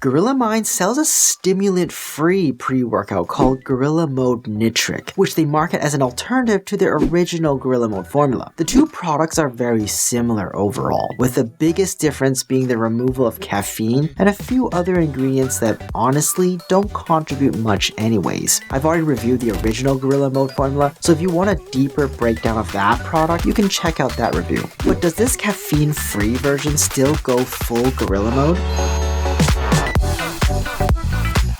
Gorilla Mind sells a stimulant-free pre-workout called Gorilla Mode Nitric, which they market as an alternative to their original Gorilla Mode formula. The two products are very similar overall, with the biggest difference being the removal of caffeine and a few other ingredients that honestly don't contribute much anyways. I've already reviewed the original Gorilla Mode formula, so if you want a deeper breakdown of that product, you can check out that review. But does this caffeine-free version still go full Gorilla Mode?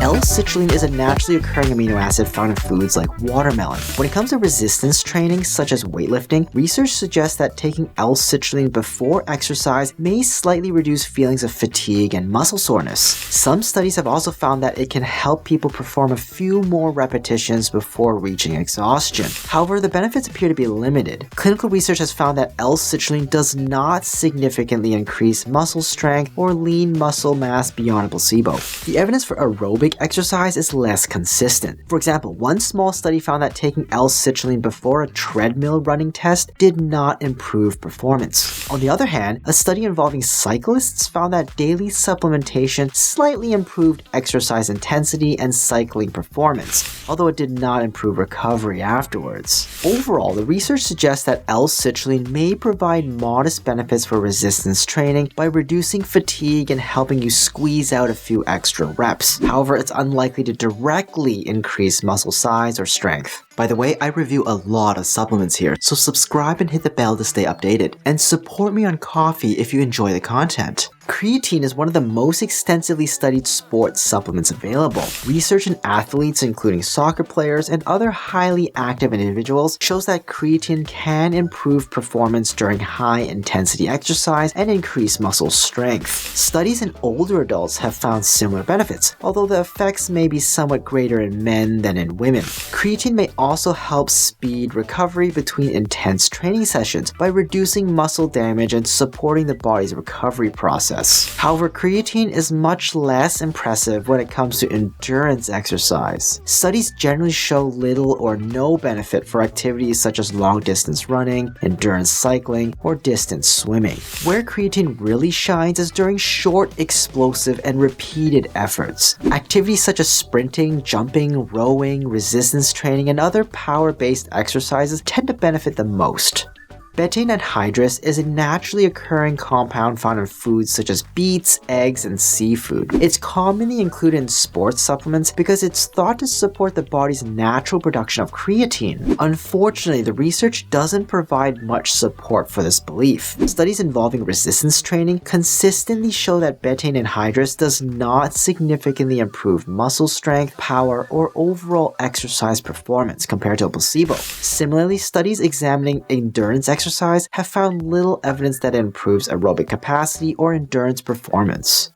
L-Citrulline is a naturally occurring amino acid found in foods like watermelon. When it comes to resistance training, such as weightlifting, research suggests that taking L-Citrulline before exercise may slightly reduce feelings of fatigue and muscle soreness. Some studies have also found that it can help people perform a few more repetitions before reaching exhaustion. However, the benefits appear to be limited. Clinical research has found that L-Citrulline does not significantly increase muscle strength or lean muscle mass beyond a placebo. The evidence for aerobic exercise is less consistent. For example, one small study found that taking L-Citrulline before a treadmill running test did not improve performance. On the other hand, a study involving cyclists found that daily supplementation slightly improved exercise intensity and cycling performance, although it did not improve recovery afterwards. Overall, the research suggests that L-Citrulline may provide modest benefits for resistance training by reducing fatigue and helping you squeeze out a few extra reps. However, it's unlikely to directly increase muscle size or strength. By the way, I review a lot of supplements here, so subscribe and hit the bell to stay updated. And support me on Ko-fi if you enjoy the content. Creatine is one of the most extensively studied sports supplements available. Research in athletes, including soccer players and other highly active individuals, shows that creatine can improve performance during high-intensity exercise and increase muscle strength. Studies in older adults have found similar benefits, although the effects may be somewhat greater in men than in women. Creatine may also help speed recovery between intense training sessions by reducing muscle damage and supporting the body's recovery process. However, creatine is much less impressive when it comes to endurance exercise. Studies generally show little or no benefit for activities such as long-distance running, endurance cycling, or distance swimming. Where creatine really shines is during short, explosive, and repeated efforts. Activities such as sprinting, jumping, rowing, resistance training, and other power-based exercises tend to benefit the most. Betaine Anhydrous is a naturally occurring compound found in foods such as beets, eggs, and seafood. It's commonly included in sports supplements because it's thought to support the body's natural production of creatine. Unfortunately, the research doesn't provide much support for this belief. Studies involving resistance training consistently show that Betaine Anhydrous does not significantly improve muscle strength, power, or overall exercise performance compared to a placebo. Similarly, studies examining endurance exercise have found little evidence that it improves aerobic capacity or endurance performance.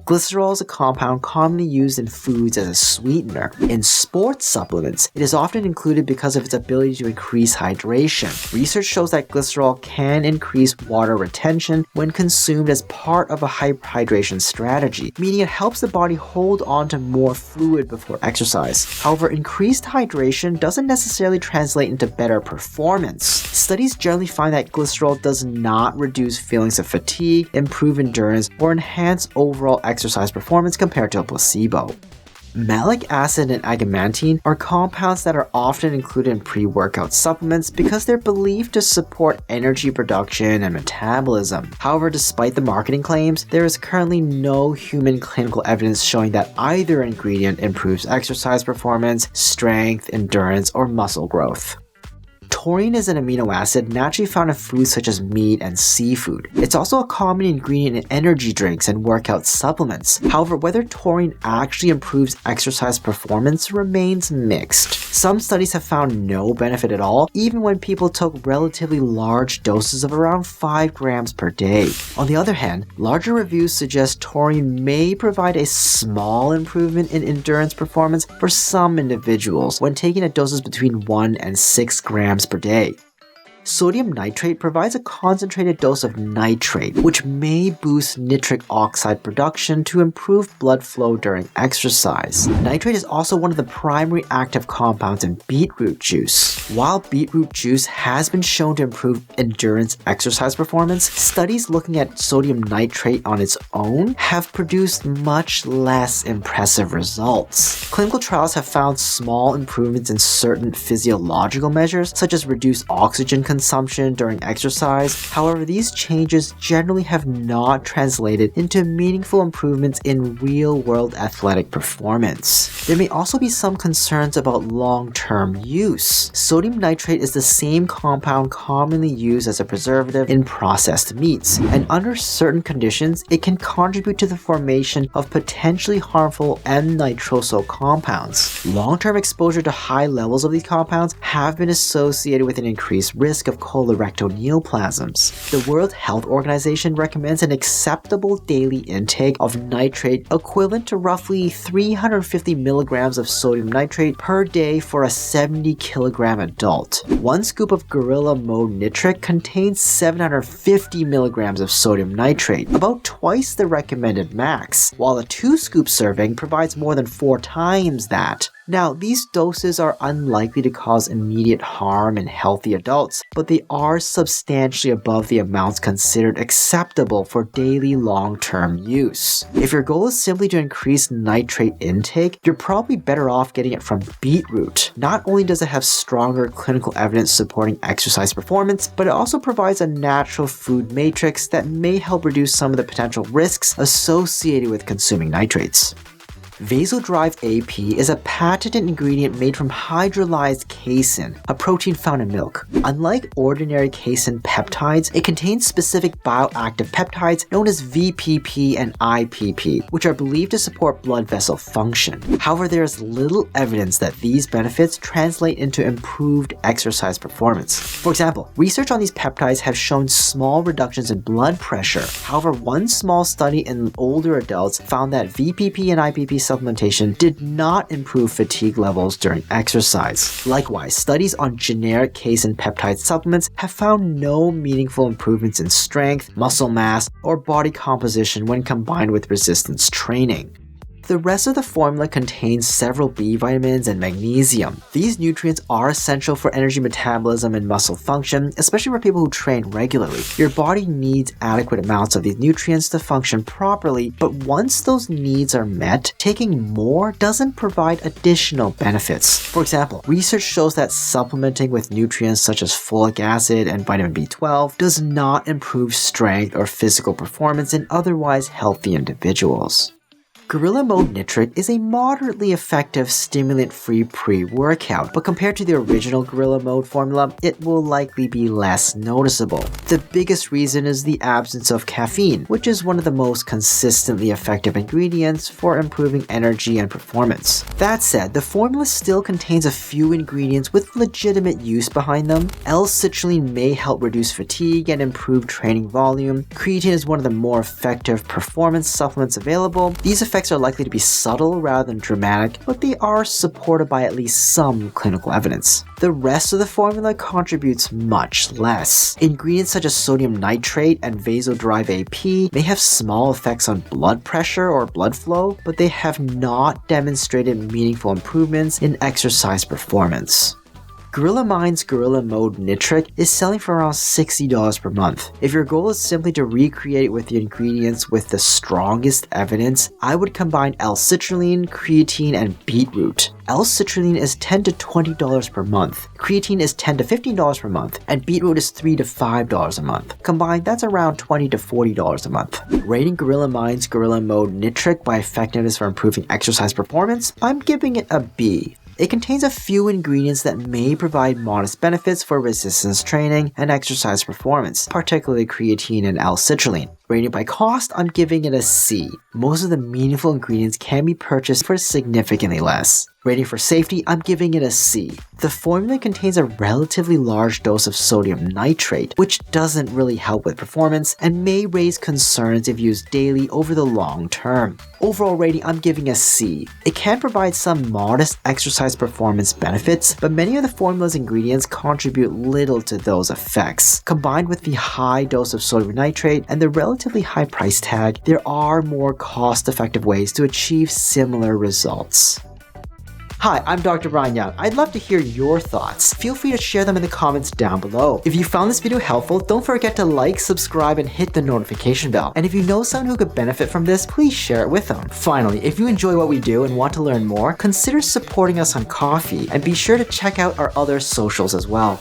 Glycerol is a compound commonly used in foods as a sweetener. In sports supplements, it is often included because of its ability to increase hydration. Research shows that glycerol can increase water retention when consumed as part of a hydration strategy, meaning it helps the body hold on to more fluid before exercise. However, increased hydration doesn't necessarily translate into better performance. Studies generally find that glycerol does not reduce feelings of fatigue, improve endurance, or enhance overall exercise performance compared to a placebo. Malic acid and Agmatine are compounds that are often included in pre-workout supplements because they're believed to support energy production and metabolism. However, despite the marketing claims, there is currently no human clinical evidence showing that either ingredient improves exercise performance, strength, endurance, or muscle growth. Taurine is an amino acid naturally found in foods such as meat and seafood. It's also a common ingredient in energy drinks and workout supplements. However, whether taurine actually improves exercise performance remains mixed. Some studies have found no benefit at all, even when people took relatively large doses of around 5 grams per day. On the other hand, larger reviews suggest taurine may provide a small improvement in endurance performance for some individuals when taken at doses between 1 and 6 grams per day. Sodium nitrate provides a concentrated dose of nitrate, which may boost nitric oxide production to improve blood flow during exercise. Nitrate is also one of the primary active compounds in beetroot juice. While beetroot juice has been shown to improve endurance exercise performance, studies looking at sodium nitrate on its own have produced much less impressive results. Clinical trials have found small improvements in certain physiological measures, such as reduced oxygen consumption during exercise. However, these changes generally have not translated into meaningful improvements in real-world athletic performance. There may also be some concerns about long-term use. Sodium nitrate is the same compound commonly used as a preservative in processed meats, and under certain conditions, it can contribute to the formation of potentially harmful N-nitrosyl compounds. Long-term exposure to high levels of these compounds have been associated with an increased risk of colorectal neoplasms. The World Health Organization recommends an acceptable daily intake of nitrate equivalent to roughly 350 milligrams of sodium nitrate per day for a 70 kilogram adult. One scoop of Gorilla Mode Nitric contains 750 milligrams of sodium nitrate, about twice the recommended max, while a 2-scoop serving provides more than 4 times that. Now, these doses are unlikely to cause immediate harm in healthy adults, but they are substantially above the amounts considered acceptable for daily long-term use. If your goal is simply to increase nitrate intake, you're probably better off getting it from beetroot. Not only does it have stronger clinical evidence supporting exercise performance, but it also provides a natural food matrix that may help reduce some of the potential risks associated with consuming nitrates. VasoDrive-AP is a patented ingredient made from hydrolyzed casein, a protein found in milk. Unlike ordinary casein peptides, it contains specific bioactive peptides known as VPP and IPP, which are believed to support blood vessel function. However, there is little evidence that these benefits translate into improved exercise performance. For example, research on these peptides have shown small reductions in blood pressure. However, one small study in older adults found that VPP and IPP supplementation did not improve fatigue levels during exercise. Likewise, studies on generic casein peptide supplements have found no meaningful improvements in strength, muscle mass, or body composition when combined with resistance training. The rest of the formula contains several B vitamins and magnesium. These nutrients are essential for energy metabolism and muscle function, especially for people who train regularly. Your body needs adequate amounts of these nutrients to function properly, but once those needs are met, taking more doesn't provide additional benefits. For example, research shows that supplementing with nutrients such as folic acid and vitamin B12 does not improve strength or physical performance in otherwise healthy individuals. Gorilla Mode Nitric is a moderately effective stimulant-free pre-workout, but compared to the original Gorilla Mode formula, it will likely be less noticeable. The biggest reason is the absence of caffeine, which is one of the most consistently effective ingredients for improving energy and performance. That said, the formula still contains a few ingredients with legitimate use behind them. L-Citrulline may help reduce fatigue and improve training volume. Creatine is one of the more effective performance supplements available. These effects are likely to be subtle rather than dramatic, but they are supported by at least some clinical evidence. The rest of the formula contributes much less. Ingredients such as sodium nitrate and VasoDrive-AP may have small effects on blood pressure or blood flow, but they have not demonstrated meaningful improvements in exercise performance. Gorilla Mind's Gorilla Mode Nitric is selling for around $60 per month. If your goal is simply to recreate it with the ingredients with the strongest evidence, I would combine L-Citrulline, creatine, and beetroot. L-Citrulline is $10 to $20 per month, creatine is $10 to $15 per month, and beetroot is $3 to $5 a month. Combined, that's around $20 to $40 a month. Rating Gorilla Mind's Gorilla Mode Nitric by effectiveness for improving exercise performance, I'm giving it a B. It contains a few ingredients that may provide modest benefits for resistance training and exercise performance, particularly creatine and L-Citrulline. Rating by cost, I'm giving it a C. Most of the meaningful ingredients can be purchased for significantly less. Rating for safety, I'm giving it a C. The formula contains a relatively large dose of sodium nitrate, which doesn't really help with performance and may raise concerns if used daily over the long term. Overall rating, I'm giving a C. It can provide some modest exercise performance benefits, but many of the formula's ingredients contribute little to those effects. Combined with the high dose of sodium nitrate and the relatively high price tag, there are more cost-effective ways to achieve similar results. Hi, I'm Dr. Brian Young. I'd love to hear your thoughts. Feel free to share them in the comments down below. If you found this video helpful, don't forget to like, subscribe, and hit the notification bell. And if you know someone who could benefit from this, please share it with them. Finally, if you enjoy what we do and want to learn more, consider supporting us on Ko-fi, and be sure to check out our other socials as well.